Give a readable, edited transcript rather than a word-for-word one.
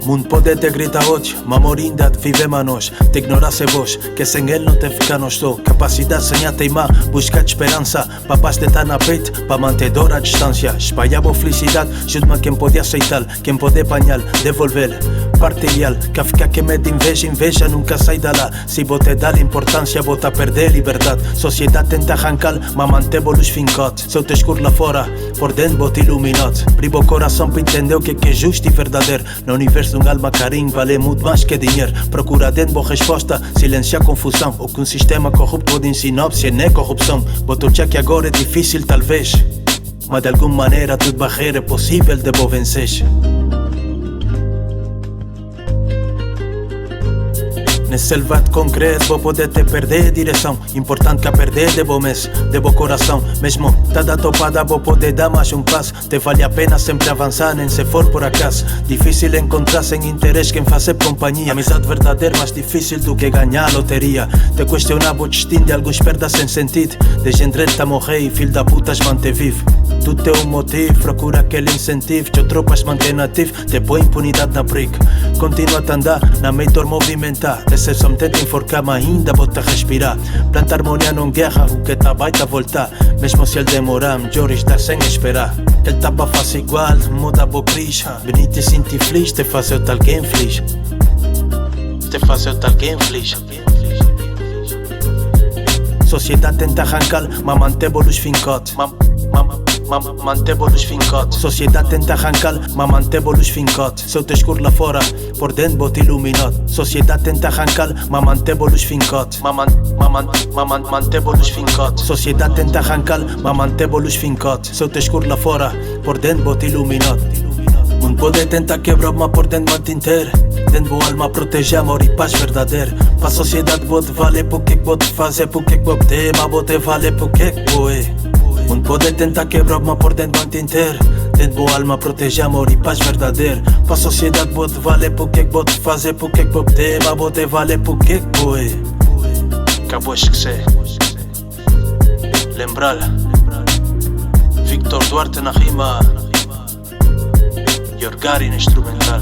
Mundo pode te grita hoje, mamorinda vivem a nós. Te ignorasse vos, que sem ele não te fica nos dou. Capacidade sem a teimar, buscar esperança. Papás de estar na peito, para manter dor à distância. Espalhar boa felicidade, junto a quem pode aceitar, quem pode apanhar, devolver, partilhar. Que fica que medo inveja, inveja nunca sai da lá. Se bote dar importância, bota a perder liberdade. Sociedade tenta arrancar, mas manteve os fincote. Se eu te escuro lá fora, por dentro bote iluminado. Bribo o coração para entender o que é justo e verdadeiro. No universo de um alma carinho vale muito mais que dinheiro. Procura dentro boa resposta, silenciar confusão. O que um sistema corrupto pode ensinar se não é corrupção. Boto que agora é difícil talvez, mas de alguma maneira tudo barreira é possível de vou vencer. Nesse selva de concreto vou poder te perder direção. Importante que a perder de bom mês, de bom coração. Mesmo tá da topada vou poder dar mais um passo. Te vale a pena sempre avançar, nem se for por acaso. Difícil encontrar sem interesse quem fazer companhia. Amizade verdadeira mais difícil do que ganhar a loteria. Te questionar o destino de alguns perdas sem sentido. De gente a morrer e filho da putas manter vivo. Tu tem um motivo, procura aquele incentivo. Teu tropas mantém nativo, te põe impunidade na briga. Continua a andar, na meio de movimentar. Só me tenta enforcar, mas ainda vou te respirar. Planta harmonia não guerra, o que tá vai tá voltar. Mesmo se ele demorar, melhor estar sem esperar. Ele tava fácil igual, muda a boa crise. Veni te sentir feliz, te fazer alguém feliz. Te fazer alguém feliz. Sociedade tenta arrancar, mas manteve os fincotes. Manteve os fincotes. Sociedade tenta arrancar, mas manteve os fincotes. Se eu te escuro lá fora, por dentro vou te iluminar. Sociedade tenta arrancar, mas manteve os fincotes. Manteve os fincotes. Sociedade tenta arrancar, mas manteve os fincotes. Se eu te escuro lá fora, por dentro vou te iluminar. Mundo pode tentar quebrar, mas por dentro manter. Dentro boa alma proteger amor e paz verdadeiro. Para a sociedade vou te valer, porque vou te fazer, porque vou ter, mas vou te valer, porque vou é. Mundo pode tentar quebrar, mas por dentro manter. Dentro boa alma proteger amor e paz verdadeiro. Para a sociedade vou te valer, porque vou te fazer, porque vou ter, mas vou te valer, porque vou é. Acabou de esquecer. Lembrar Victor Duarte na rima, Yorgari na instrumental.